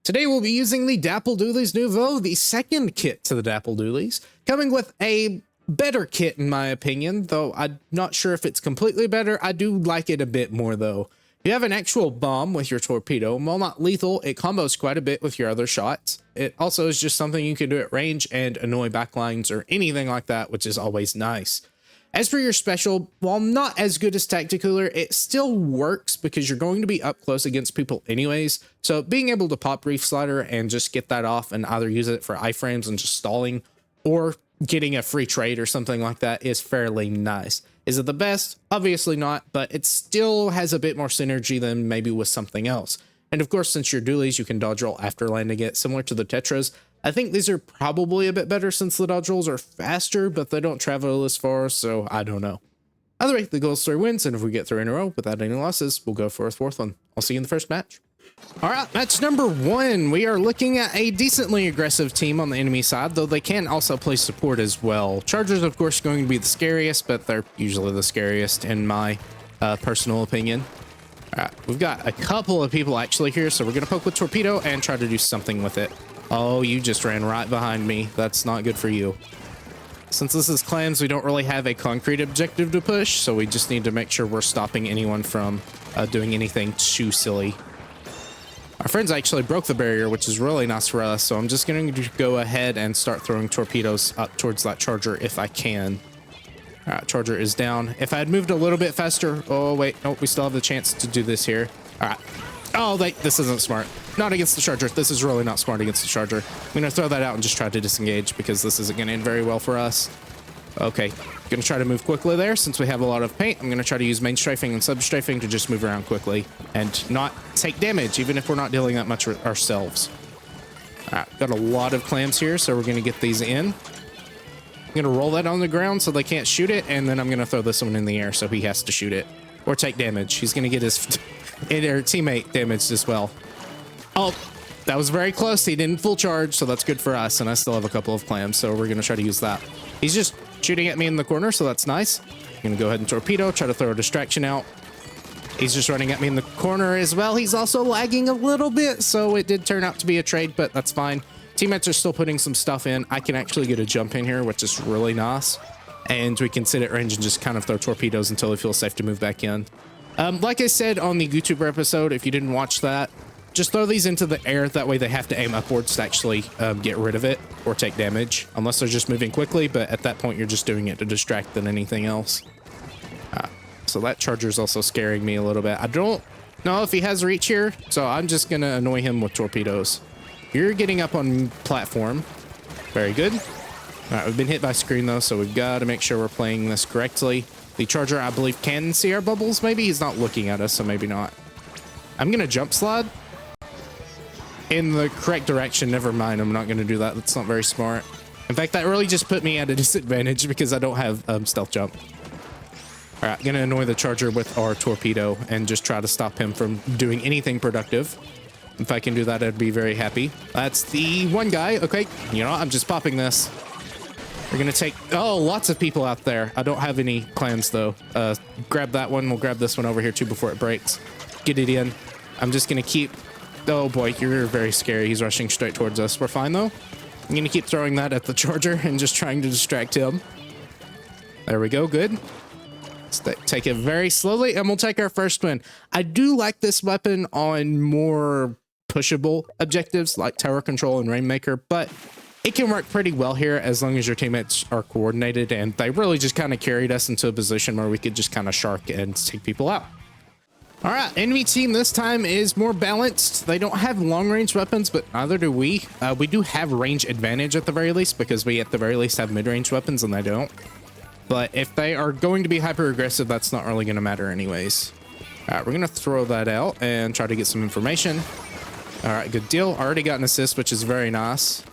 Today we'll be using the Dapple Dualies Nouveau, the second kit to the Dapple Dualies, coming with a better kit in my opinion, though I'm not sure if it's completely better. I do like it a bit more though. You have an actual bomb with your torpedo, and while not lethal, it combos quite a bit with your other shots. It also is just something you can do at range and annoy backlines or anything like that, which is always nice. As for your special, while not as good as Tacticooler, it still works because you're going to be up close against people anyways. So being able to pop Reef Slider and just get that off and either use it for iframes and just stalling or getting a free trade or something like that is fairly nice. Is it the best? Obviously not, but it still has a bit more synergy than maybe with something else. And of course, since your dualies, you can dodge roll after landing it, similar to the Tetras. I think these are probably a bit better since the dodge rolls are faster, but they don't travel as far, so I don't know. Either way, the goal is 3 wins, and if we get 3 in a row without any losses, we'll go for a 4th one. I'll see you in the first match. All right, match number 1. We are looking at a decently aggressive team on the enemy side, though they can also play support as well. Chargers, of course, are going to be the scariest, but they're usually the scariest in my personal opinion. All right, we've got a couple of people actually here, so we're going to poke with Torpedo and try to do something with it. Oh, you just ran right behind me. That's not good for you. Since this is clans, we don't really have a concrete objective to push, so we just need to make sure we're stopping anyone from doing anything too silly. Our friends actually broke the barrier, which is really nice for us, so I'm just going to go ahead and start throwing torpedoes up towards that charger if I can. All right, charger is down. If I had moved a little bit faster... Oh, wait. Nope, we still have the chance to do this here. All right. Oh, this isn't smart. Not against the charger. This is really not smart against the charger. I'm going to throw that out and just try to disengage because this isn't going to end very well for us. Okay. Going to try to move quickly there since we have a lot of paint. I'm going to try to use main strafing and sub strafing to just move around quickly and not take damage, even if we're not dealing that much ourselves. All right. Got a lot of clams here, so we're going to get these in. I'm going to roll that on the ground so they can't shoot it, and then I'm going to throw this one in the air so he has to shoot it or take damage. He's going to get his teammate damaged as well. Oh, that was very close. He didn't full charge, so that's good for us, and I still have a couple of clams, so we're going to try to use that. He's just shooting at me in the corner, so that's nice. I'm going to go ahead and torpedo, try to throw a distraction out. He's just running at me in the corner as well. He's also lagging a little bit, so it did turn out to be a trade, but that's fine. Teammates are still putting some stuff in. I can actually get a jump in here, which is really nice. And we can sit at range and just kind of throw torpedoes until we feel safe to move back in. Like I said on the YouTuber episode, if you didn't watch that, just throw these into the air. That way they have to aim upwards to actually get rid of it or take damage, unless they're just moving quickly. But at that point, you're just doing it to distract than anything else. So that charger is also scaring me a little bit. I don't know if he has reach here, so I'm just going to annoy him with torpedoes. You're getting up on platform. Very good. All right, we've been hit by screen, though, so we've got to make sure we're playing this correctly. The charger, I believe, can see our bubbles. Maybe he's not looking at us, so maybe not. I'm going to jump slide in the correct direction. Never mind, I'm not going to do that. That's not very smart. In fact, that really just put me at a disadvantage because I don't have stealth jump. All right, going to annoy the charger with our torpedo and just try to stop him from doing anything productive. If I can do that, I'd be very happy. That's the one guy. Okay, you know, I'm just popping this. We're going to take... Oh, lots of people out there. I don't have any clans, though. Grab that one. We'll grab this one over here, too, before it breaks. Get it in. I'm just going to keep... Oh, boy, you're very scary. He's rushing straight towards us. We're fine, though. I'm going to keep throwing that at the charger and just trying to distract him. There we go. Good. Let's take it very slowly, and we'll take our first win. I do like this weapon on more pushable objectives like tower control and rainmaker, but it can work pretty well here as long as your teammates are coordinated, and they really just kind of carried us into a position where we could just kind of shark and take people out. All right, enemy team this time is more balanced. They don't have long-range weapons, but neither do we. We do have range advantage at the very least because we at the very least have mid-range weapons and they don't. But if they are going to be hyper-aggressive, that's not really going to matter anyways. All right, we're going to throw that out and try to get some information. All right, good deal. Already got an assist, which is very nice.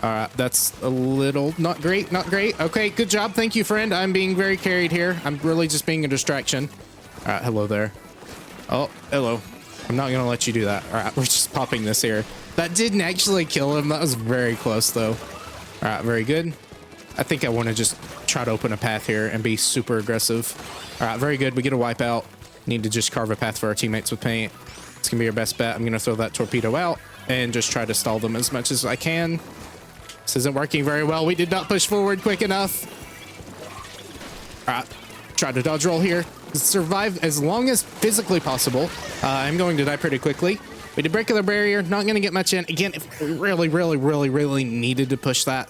All right, that's a little not great, not great. Okay, good job. Thank you, friend. I'm being very carried here. I'm really just being a distraction. All right, hello there. Oh, hello. I'm not going to let you do that. All right, we're just popping this here. That didn't actually kill him. That was very close, though. All right, very good. I think I want to just try to open a path here and be super aggressive. All right, very good. We get a wipeout. Need to just carve a path for our teammates with paint. It's gonna be your best bet. I'm gonna throw that torpedo out and just try to stall them as much as I can. This isn't working very well. We did not push forward quick enough. All right, try to dodge roll here. Survive as long as physically possible. I'm going to die pretty quickly. We did break the barrier, not gonna get much in. Again, if we really needed to push that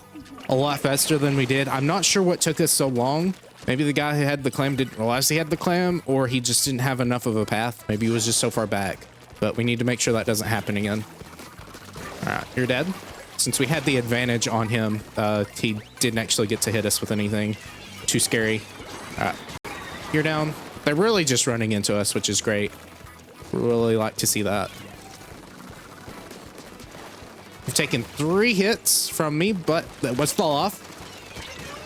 a lot faster than we did. I'm not sure what took us so long. Maybe the guy who had the clam didn't realize he had the clam, or he just didn't have enough of a path. Maybe he was just so far back, but we need to make sure that doesn't happen again. All right, you're dead. Since we had the advantage on him, he didn't actually get to hit us with anything too scary. All right, you're down. They're really just running into us, which is great. Really like to see that. We've taken 3 hits from me, but that was fall off.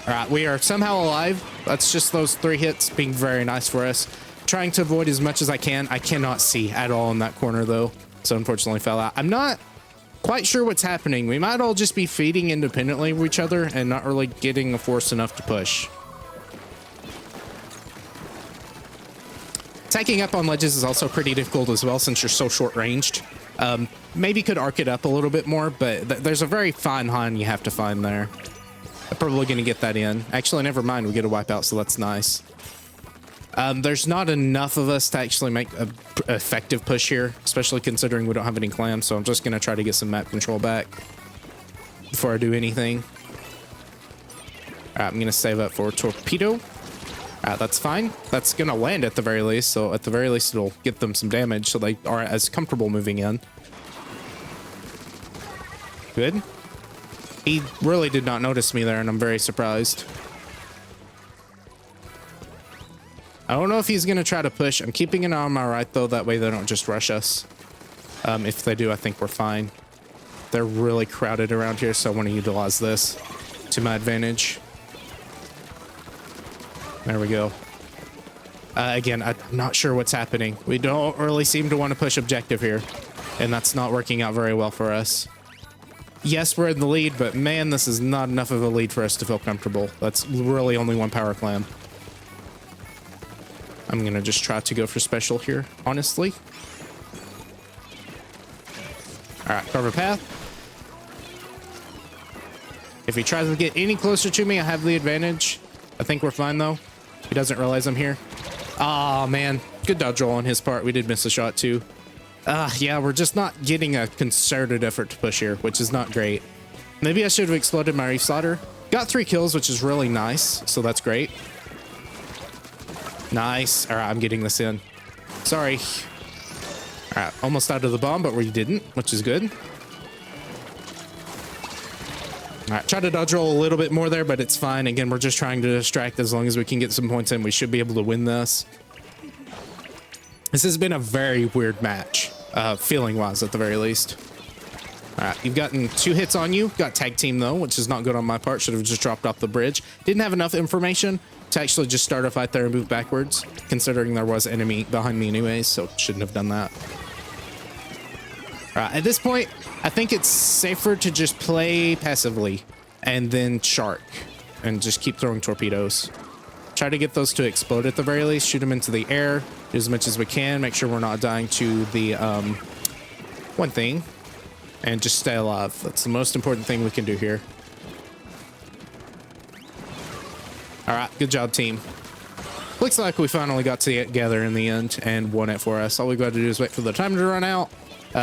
All right, we are somehow alive. That's just those 3 hits being very nice for us. Trying to avoid as much as I can. I cannot see at all in that corner though, so unfortunately fell out. I'm not quite sure what's happening. We might all just be feeding independently of each other and not really getting a force enough to push. Tacking up on ledges is also pretty difficult as well since you're so short ranged. Maybe could arc it up a little bit more, but there's a very fine line you have to find there. I'm probably going to get that in. Actually, never mind. We get a wipeout, so that's nice. There's not enough of us to actually make an effective push here, especially considering we don't have any clams, so I'm just going to try to get some map control back before I do anything. All right, I'm going to save up for torpedo. That's fine. That's going to land at the very least, so at the very least it'll get them some damage so they aren't as comfortable moving in. Good. He really did not notice me there, and I'm very surprised. I don't know if he's going to try to push. I'm keeping an eye on my right, though. That way they don't just rush us. If they do, I think we're fine. They're really crowded around here, so I want to utilize this to my advantage. There we go. Again, I'm not sure what's happening. We don't really seem to want to push objective here, and that's not working out very well for us. Yes, we're in the lead, but man, this is not enough of a lead for us to feel comfortable. That's really only 1 power clam. I'm going to just try to go for special here, honestly. All right, cover path. If he tries to get any closer to me, I have the advantage. I think we're fine, though. He doesn't realize I'm here. Oh, man. Good dodge roll on his part. We did miss a shot, too. Yeah, we're just not getting a concerted effort to push here, which is not great. Maybe I should have exploded my reef slaughter. Got 3 kills, which is really nice, so that's great. Nice. All right, I'm getting this in. Sorry. All right, almost out of the bomb, but we didn't, which is good. All right, try to dodge roll a little bit more there, but it's fine. Again, we're just trying to distract. As long as we can get some points in, we should be able to win this. This has been a very weird match, feeling-wise at the very least. All right, you've gotten 2 hits on you. Got tag team, though, which is not good on my part. Should have just dropped off the bridge. Didn't have enough information to actually just start a fight there and move backwards, considering there was enemy behind me anyways, so shouldn't have done that. All right, at this point, I think it's safer to just play passively and then shark and just keep throwing torpedoes. Try to get those to explode at the very least. Shoot them into the air, do as much as we can. Make sure we're not dying to the one thing, and just stay alive. That's the most important thing we can do here. All right, good job, team. Looks like we finally got together in the end and won it for us. All we got to do is wait for the timer to run out.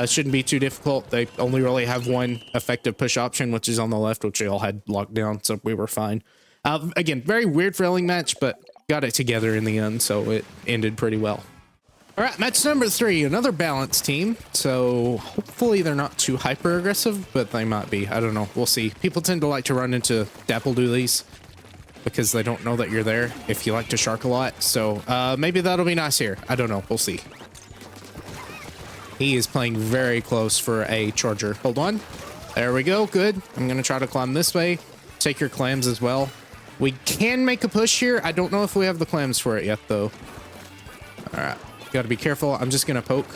Shouldn't be too difficult. They only really have 1 effective push option, which is on the left, which they all had locked down, so we were fine. Again, very weird failing match, but got it together in the end, so it ended pretty well. All right, match number 3, another balanced team. So hopefully they're not too hyper aggressive, but they might be. I don't know. We'll see. People tend to like to run into Dapple dualies because they don't know that you're there if you like to shark a lot. So maybe that'll be nice here. I don't know. We'll see. He is playing very close for a charger. Hold on. There we go. Good. I'm going to try to climb this way. Take your clams as well. We can make a push here. I don't know if we have the clams for it yet, though. All right. Got to be careful. I'm just going to poke.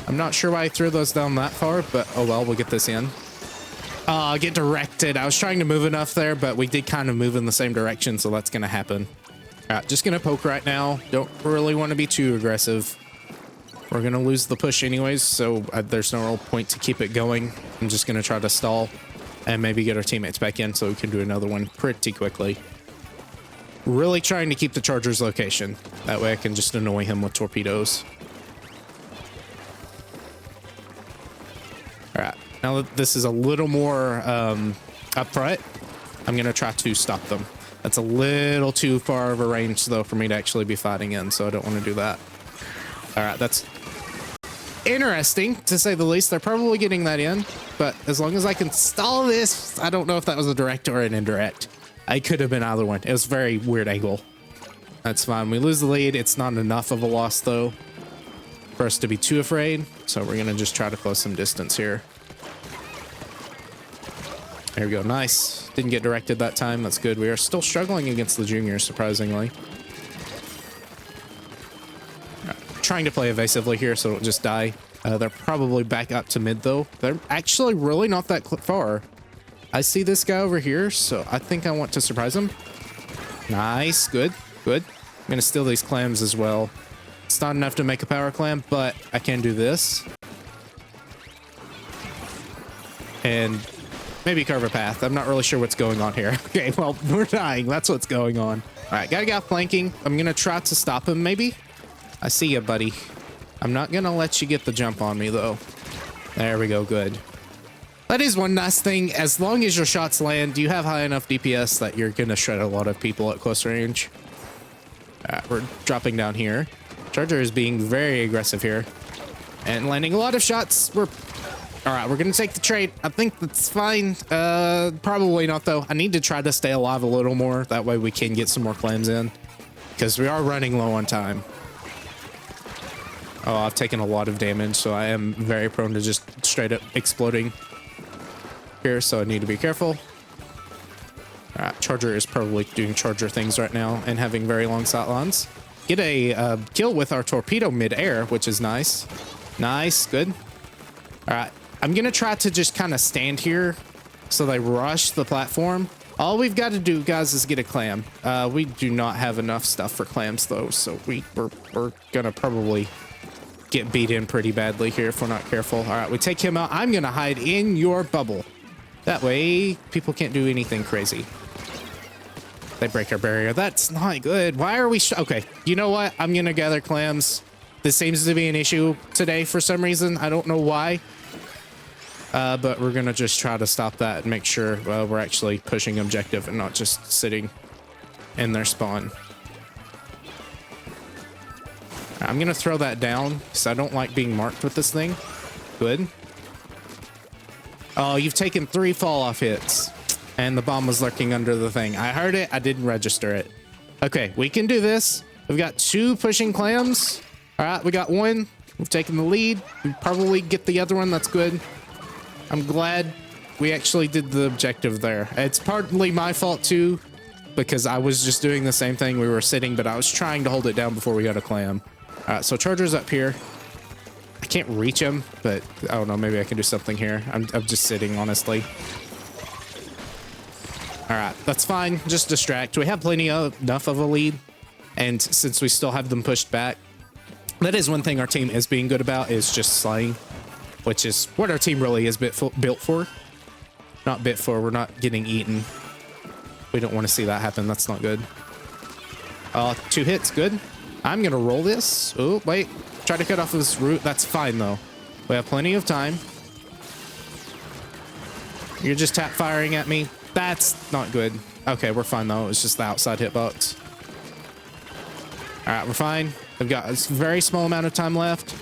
I'm not sure why I threw those down that far, but oh well, we'll get this in. Get directed. I was trying to move enough there, but we did kind of move in the same direction, so that's going to happen. All right. Just going to poke right now. Don't really want to be too aggressive. We're going to lose the push anyways, so there's no real point to keep it going. I'm just going to try to stall and maybe get our teammates back in so we can do another one pretty quickly. Really trying to keep the Charger's location. That way I can just annoy him with torpedoes. All right, now that this is a little more up front, I'm going to try to stop them. That's a little too far of a range, though, for me to actually be fighting in, so I don't want to do that. All right, that's interesting, to say the least. They're probably getting that in, but as long as I can stall this, I don't know if that was a direct or an indirect. I could have been either one. It was a very weird angle. That's fine. We lose the lead. It's not enough of a loss, though, for us to be too afraid, so we're going to just try to close some distance here. There we go. Nice. Didn't get directed that time. That's good. We are still struggling against the juniors, surprisingly. Trying to play evasively here so it'll just die. They're probably back up to mid, though. They're actually really not that far. I see this guy over here, so I think I want to surprise him. Nice. Good. Good. I'm going to steal these clams as well. It's not enough to make a power clam, but I can do this. And maybe carve a path. I'm not really sure what's going on here. Okay, well, we're dying. That's what's going on. All right, got a guy flanking. I'm going to try to stop him, maybe. I see you, buddy. I'm not going to let you get the jump on me, though. There we go. Good. That is one nice thing. As long as your shots land, you have high enough DPS that you're going to shred a lot of people at close range. We're dropping down here. Charger is being very aggressive here and landing a lot of shots. All right, we're going to take the trade. I think that's fine. Probably not, though. I need to try to stay alive a little more. That way we can get some more clams in because we are running low on time. Oh, I've taken a lot of damage, so I am very prone to just straight up exploding here, so I need to be careful. All right, Charger is probably doing Charger things right now and having very long sight lines. Get a kill with our torpedo mid-air, which is nice. Nice, good. All right, I'm going to try to just kind of stand here so they rush the platform. All we've got to do, guys, is get a clam. We do not have enough stuff for clams, though, so we're going to probably get beat in pretty badly here if we're not careful. All right, we take him out. I'm going to hide in your bubble. That way, people can't do anything crazy. They break our barrier. That's not good. Why are we... Okay, you know what? I'm going to gather clams. This seems to be an issue today for some reason. I don't know why. But we're going to just try to stop that and make sure we're actually pushing objective and not just sitting in their spawn. I'm going to throw that down because I don't like being marked with this thing. Good. Oh, you've taken 3 fall-off hits. And the bomb was lurking under the thing. I heard it. I didn't register it. Okay, we can do this. We've got 2 pushing clams. All right, we got 1. We've taken the lead. We probably get the other one. That's good. I'm glad we actually did the objective there. It's partly my fault, too, because I was just doing the same thing. We were sitting, but I was trying to hold it down before we got a clam. All right, so Charger's up here. I can't reach him, but I don't know. Maybe I can do something here. I'm just sitting, honestly. All right, that's fine. Just distract. We have enough of a lead, and since we still have them pushed back, that is one thing our team is being good about, is just slaying, which is what our team really is built for. Not bit for. We're not getting eaten. We don't want to see that happen. That's not good. 2 hits. Good. I'm going to roll this. Oh, wait. Try to cut off this route. That's fine, though. We have plenty of time. You're just tap firing at me. That's not good. Okay, we're fine, though. It's just the outside hitbox. All right, we're fine. I've got a very small amount of time left.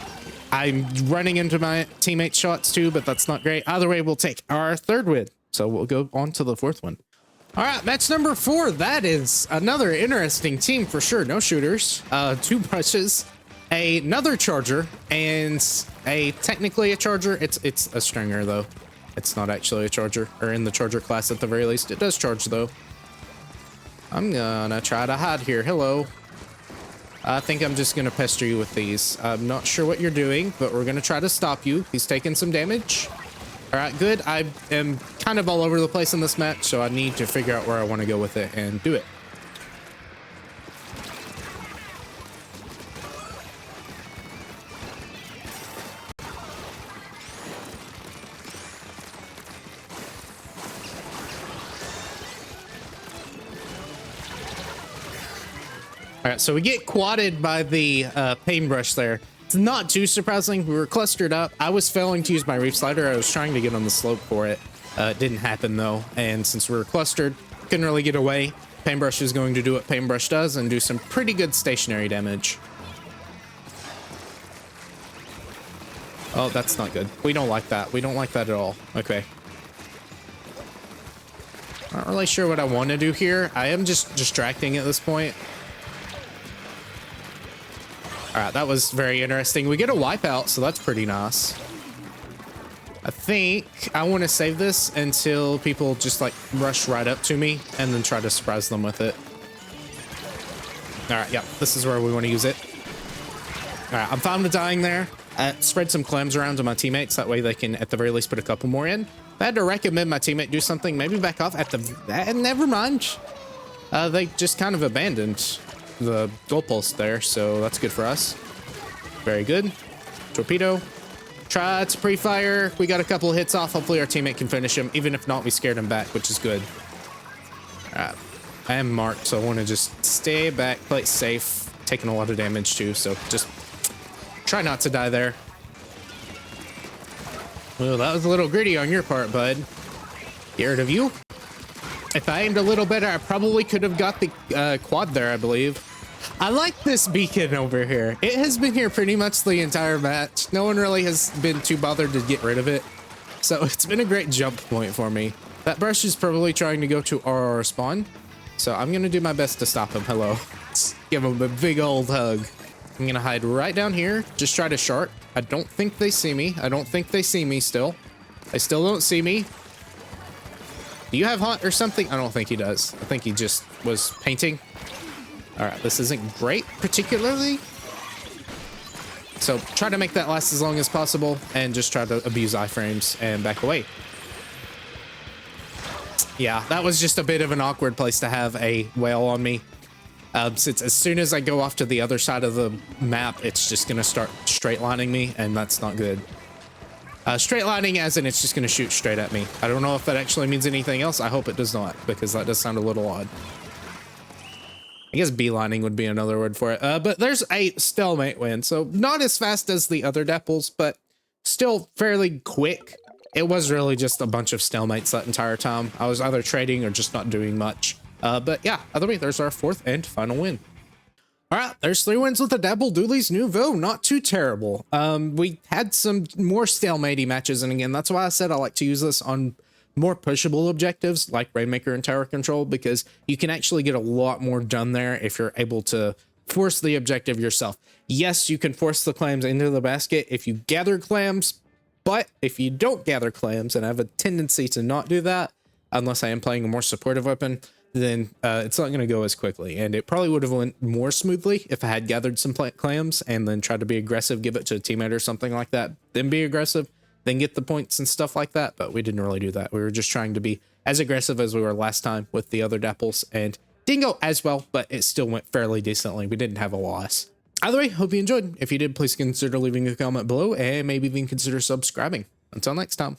I'm running into my teammates' shots, too, but that's not great. Either way, we'll take our 3rd win. So we'll go on to the 4th one. All right, match number 4. That is another interesting team for sure. No shooters, 2 brushes, another Charger, and technically a Charger. It's a stringer, though. It's not actually a Charger, or in the Charger class at the very least. It does charge, though. I'm gonna try to hide here. Hello. I think I'm just gonna pester you with these. I'm not sure what you're doing, but we're gonna try to stop you. He's taking some damage. All right, good. I am kind of all over the place in this match, so I need to figure out where I want to go with it and do it. All right, so we get quadded by the paintbrush there. It's not too surprising. We were clustered up. I was failing to use my reef slider. I was trying to get on the slope for it. It didn't happen though. And since we were clustered, couldn't really get away. Paintbrush is going to do what paintbrush does and do some pretty good stationary damage. Oh, that's not good. We don't like that. We don't like that at all. Okay. Not really sure what I want to do here. I am just distracting at this point. All right, that was very interesting. We get a wipeout, so that's pretty nice. I think I want to save this until people just like rush right up to me and then try to surprise them with it. All right, yeah, this is where we want to use it. All right, I'm fine with dying there. Spread some clams around to my teammates. That way they can at the very least put a couple more in. If I had to recommend my teammate do something, maybe back off at the... never mind. They just kind of abandoned the goalpost there, so that's good for us. Very good. Torpedo. Try to pre-fire. We got a couple of hits off. Hopefully our teammate can finish him. Even if not, we scared him back, which is good. All right. I am marked, so I want to just stay back, play it safe. Taking a lot of damage too, so just try not to die there. Well, that was a little greedy on your part, bud. Get rid of you. If I aimed a little better, I probably could have got the quad there, I believe. I like this beacon over here. It has been here pretty much the entire match. No one really has been too bothered to get rid of it. So it's been a great jump point for me. That brush is probably trying to go to our spawn. So I'm going to do my best to stop him. Hello. Let's give him a big old hug. I'm going to hide right down here. Just try to shark. I don't think they see me. I don't think they see me still. They still don't see me. Do you have haunt or something? I don't think he does. I think he just was painting. All right, this isn't great particularly. So try to make that last as long as possible and just try to abuse iframes and back away. Yeah, that was just a bit of an awkward place to have a whale on me. Since as soon as I go off to the other side of the map, it's just going to start straight lining me, and that's not good. Straight lining as in it's just going to shoot straight at me. I don't know if that actually means anything else. I hope it does not, because that does sound a little odd. I guess beelining would be another word for it. But there's a stalemate win, so not as fast as the other Dapples, but still fairly quick. It was really just a bunch of stalemates that entire time. I was either trading or just not doing much. But yeah, either way, there's our fourth and final win. All right, there's 3 wins with the Dapple Dualies Nouveau. Not too terrible. We had some more stalematey matches, and again, that's why I said I like to use this on more pushable objectives like Rainmaker and Tower Control, because you can actually get a lot more done there if you're able to force the objective yourself. Yes, you can force the clams into the basket if you gather clams, but if you don't gather clams, and I have a tendency to not do that unless I am playing a more supportive weapon, then it's not going to go as quickly. And it probably would have went more smoothly if I had gathered some clams and then tried to be aggressive, give it to a teammate or something like that, then be aggressive, then get the points and stuff like that. But we didn't really do that. We were just trying to be as aggressive as we were last time with the other Dapples, and didn't go as well, but it still went fairly decently. We didn't have a loss. Either way, hope you enjoyed. If you did, please consider leaving a comment below and maybe even consider subscribing. Until next time.